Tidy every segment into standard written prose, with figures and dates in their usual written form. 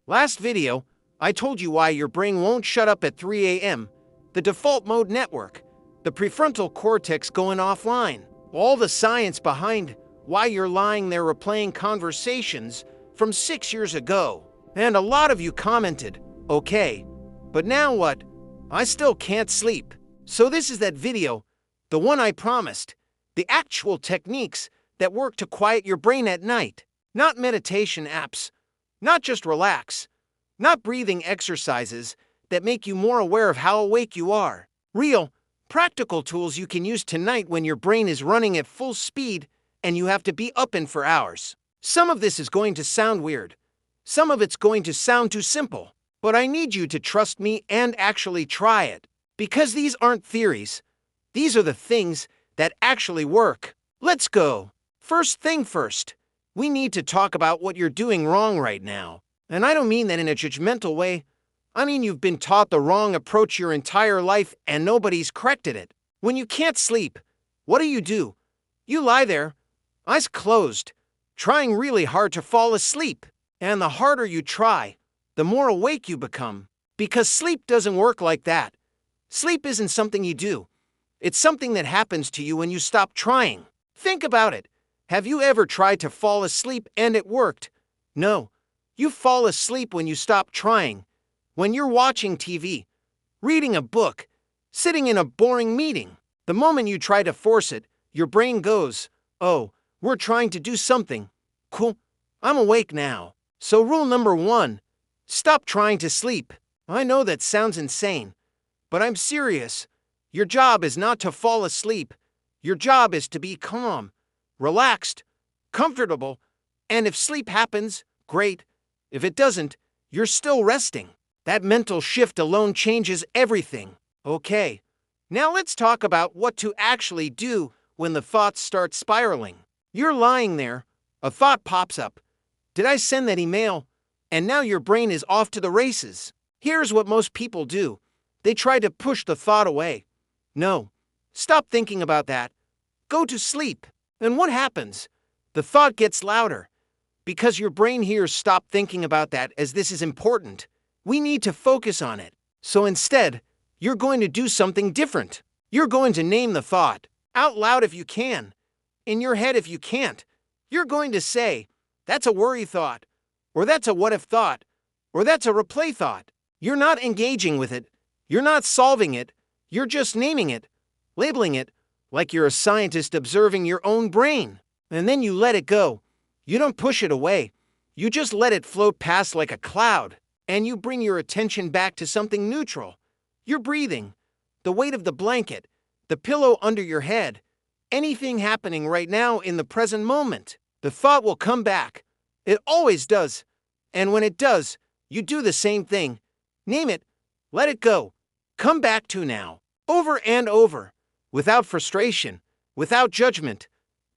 Last video, I told you why your brain won't shut up at 3 a.m. The default mode network, the prefrontal cortex going offline. All the science behind why you're lying there replaying conversations from 6 years ago. And a lot of you commented, okay, but now what? I still can't sleep. So this is that video, the one I promised, the actual techniques that work to quiet your brain at night. Not meditation apps, not just relax, not breathing exercises that make you more aware of how awake you are. Real, practical tools you can use tonight when your brain is running at full speed and you have to be up in for hours. Some of this is going to sound weird. Some of it's going to sound too simple. But I need you to trust me and actually try it. Because these aren't theories. These are the things that actually work. Let's go. First thing first, we need to talk about what you're doing wrong right now. And I don't mean that in a judgmental way. I mean you've been taught the wrong approach your entire life and nobody's corrected it. When you can't sleep, what do? You lie there, eyes closed, trying really hard to fall asleep. And the harder you try, the more awake you become. Because sleep doesn't work like that. Sleep isn't something you do. It's something that happens to you when you stop trying. Think about it. Have you ever tried to fall asleep and it worked? No. You fall asleep when you stop trying. When you're watching TV, reading a book, sitting in a boring meeting. The moment you try to force it, your brain goes, oh, we're trying to do something. Cool. I'm awake now. So rule number 1. Stop trying to sleep. I know that sounds insane, but I'm serious. Your job is not to fall asleep. Your job is to be calm, relaxed, comfortable, and if sleep happens, great. If it doesn't, you're still resting. That mental shift alone changes everything. Okay, now let's talk about what to actually do when the thoughts start spiraling. You're lying there, a thought pops up. Did I send that email? And now your brain is off to the races. Here's what most people do. They try to push the thought away. No, stop thinking about that. Go to sleep. And what happens? The thought gets louder. Because your brain hears stop thinking about that as this is important. We need to focus on it. So instead, you're going to do something different. You're going to name the thought. Out loud if you can. In your head if you can't. You're going to say, that's a worry thought. Or that's a what-if thought, or that's a replay thought. You're not engaging with it. You're not solving it. You're just naming it, labeling it, like you're a scientist observing your own brain. And then you let it go. You don't push it away. You just let it float past like a cloud. And you bring your attention back to something neutral. Your breathing, the weight of the blanket, the pillow under your head, anything happening right now in the present moment. The thought will come back. It always does. And when it does, you do the same thing. Name it, let it go, come back to now, over and over, without frustration, without judgment,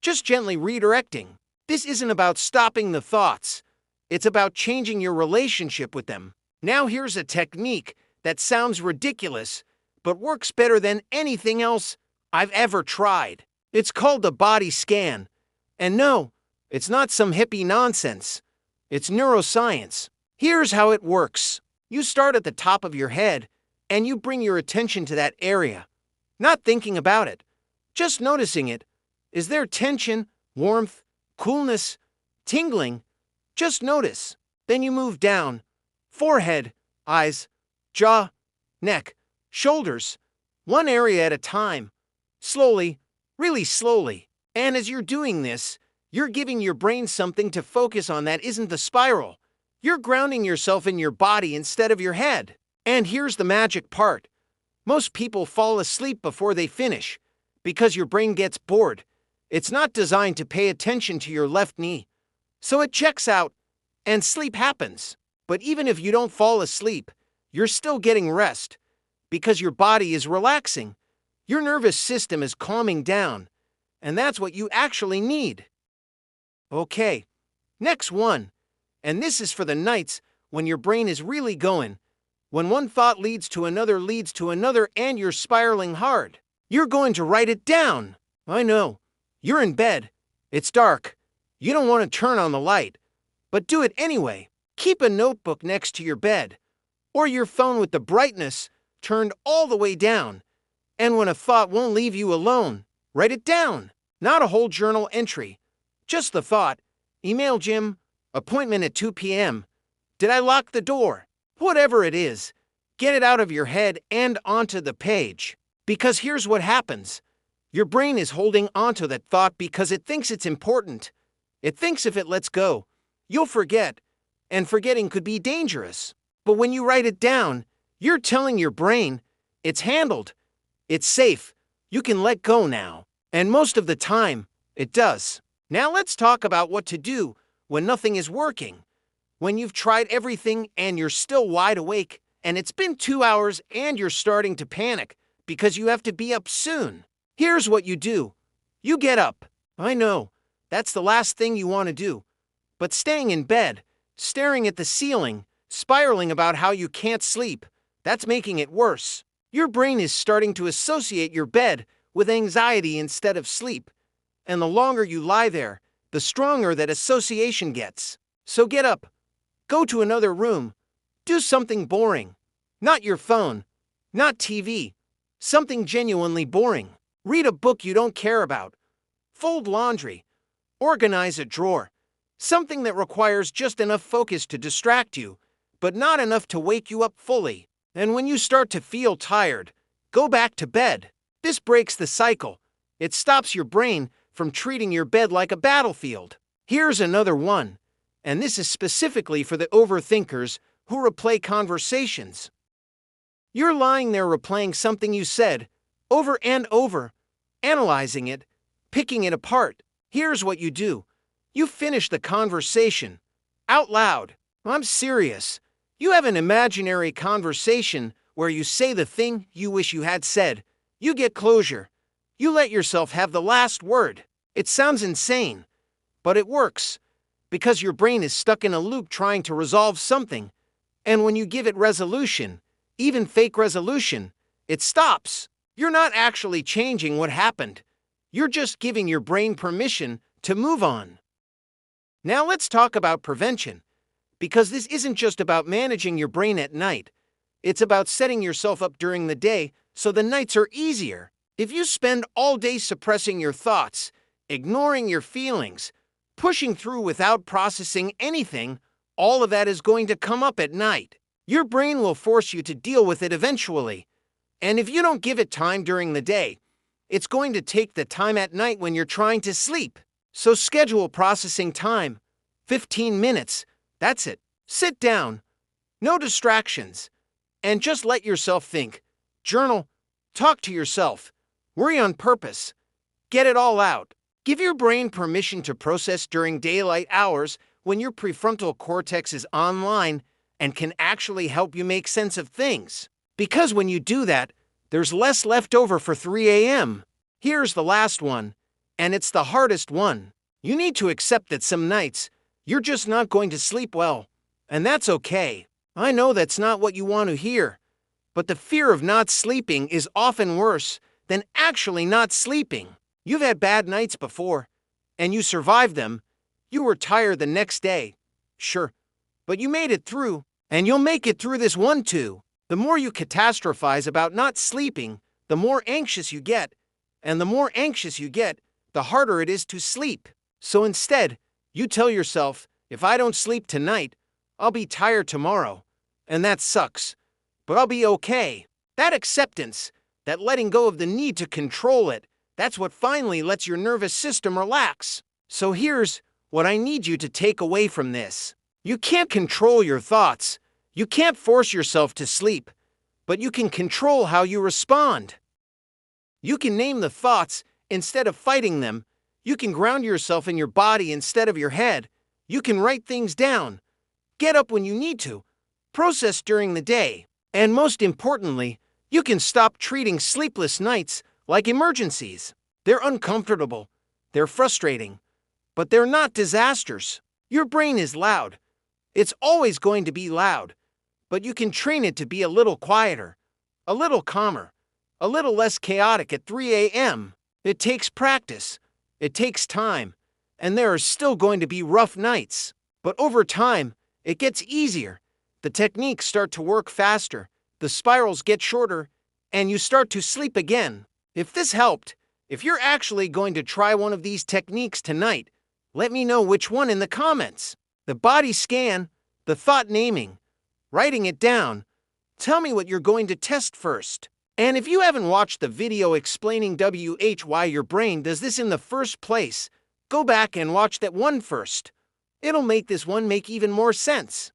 just gently redirecting. This isn't about stopping the thoughts. It's about changing your relationship with them. Now here's a technique that sounds ridiculous, but works better than anything else I've ever tried. It's called the body scan. And no, it's not some hippie nonsense. It's neuroscience. Here's how it works. You start at the top of your head, and you bring your attention to that area. Not thinking about it, just noticing it. Is there tension, warmth, coolness, tingling? Just notice. Then you move down. Forehead, eyes, jaw, neck, shoulders. One area at a time. Slowly, really slowly. And as you're doing this, you're giving your brain something to focus on that isn't the spiral. You're grounding yourself in your body instead of your head. And here's the magic part. Most people fall asleep before they finish because your brain gets bored. It's not designed to pay attention to your left knee. So it checks out and sleep happens. But even if you don't fall asleep, you're still getting rest because your body is relaxing. Your nervous system is calming down. And that's what you actually need. Okay, next one. And this is for the nights when your brain is really going. When one thought leads to another and you're spiraling hard. You're going to write it down. I know. You're in bed. It's dark. You don't want to turn on the light. But do it anyway. Keep a notebook next to your bed, or your phone with the brightness turned all the way down. And when a thought won't leave you alone, write it down. Not a whole journal entry, just the thought. Email Jim, appointment at 2 p.m. Did I lock the door? Whatever it is, get it out of your head and onto the page. Because here's what happens. Your brain is holding onto that thought because it thinks it's important. It thinks if it lets go, you'll forget, and forgetting could be dangerous. But when you write it down, you're telling your brain, it's handled, it's safe, you can let go now. And most of the time, it does. Now let's talk about what to do when nothing is working. When you've tried everything and you're still wide awake, and it's been 2 hours and you're starting to panic because you have to be up soon. Here's what you do. You get up. I know, that's the last thing you want to do. But staying in bed, staring at the ceiling, spiraling about how you can't sleep, that's making it worse. Your brain is starting to associate your bed with anxiety instead of sleep. And the longer you lie there, the stronger that association gets. So get up. Go to another room. Do something boring. Not your phone. Not TV. Something genuinely boring. Read a book you don't care about. Fold laundry. Organize a drawer. Something that requires just enough focus to distract you, but not enough to wake you up fully. And when you start to feel tired, go back to bed. This breaks the cycle. It stops your brain from treating your bed like a battlefield. Here's another one, and this is specifically for the overthinkers who replay conversations. You're lying there replaying something you said, over and over, analyzing it, picking it apart. Here's what you do. You finish the conversation, out loud. I'm serious. You have an imaginary conversation where you say the thing you wish you had said. You get closure. You let yourself have the last word. It sounds insane, but it works, because your brain is stuck in a loop trying to resolve something. And when you give it resolution, even fake resolution, it stops. You're not actually changing what happened. You're just giving your brain permission to move on. Now let's talk about prevention, because this isn't just about managing your brain at night. It's about setting yourself up during the day so the nights are easier. If you spend all day suppressing your thoughts, ignoring your feelings, pushing through without processing anything, all of that is going to come up at night. Your brain will force you to deal with it eventually. And if you don't give it time during the day, it's going to take the time at night when you're trying to sleep. So schedule processing time. 15 minutes. That's it. Sit down. No distractions. And just let yourself think. Journal. Talk to yourself. Worry on purpose. Get it all out. Give your brain permission to process during daylight hours when your prefrontal cortex is online and can actually help you make sense of things. Because when you do that, there's less left over for 3 a.m. Here's the last one, and it's the hardest one. You need to accept that some nights, you're just not going to sleep well. And that's okay. I know that's not what you want to hear. But the fear of not sleeping is often worse than actually not sleeping. You've had bad nights before, and you survived them. You were tired the next day. Sure, but you made it through, and you'll make it through this one too. The more you catastrophize about not sleeping, the more anxious you get. And the more anxious you get, the harder it is to sleep. So instead, you tell yourself, if I don't sleep tonight, I'll be tired tomorrow. And that sucks. But I'll be okay. That acceptance, that letting go of the need to control it, that's what finally lets your nervous system relax. So here's what I need you to take away from this. You can't control your thoughts. You can't force yourself to sleep, but you can control how you respond. You can name the thoughts instead of fighting them. You can ground yourself in your body instead of your head. You can write things down. Get up when you need to. Process during the day. And most importantly, you can stop treating sleepless nights like emergencies. They're uncomfortable. They're frustrating. But they're not disasters. Your brain is loud. It's always going to be loud. But you can train it to be a little quieter, a little calmer, a little less chaotic at 3 a.m. It takes practice. It takes time. And there are still going to be rough nights. But over time, It gets easier. The techniques start to work faster, the spirals get shorter, and you start to sleep again. If this helped, if you're actually going to try one of these techniques tonight, let me know which one in the comments. The body scan, the thought naming, writing it down. Tell me what you're going to test first. And if you haven't watched the video explaining why your brain does this in the first place, go back and watch that one first. It'll make this one make even more sense.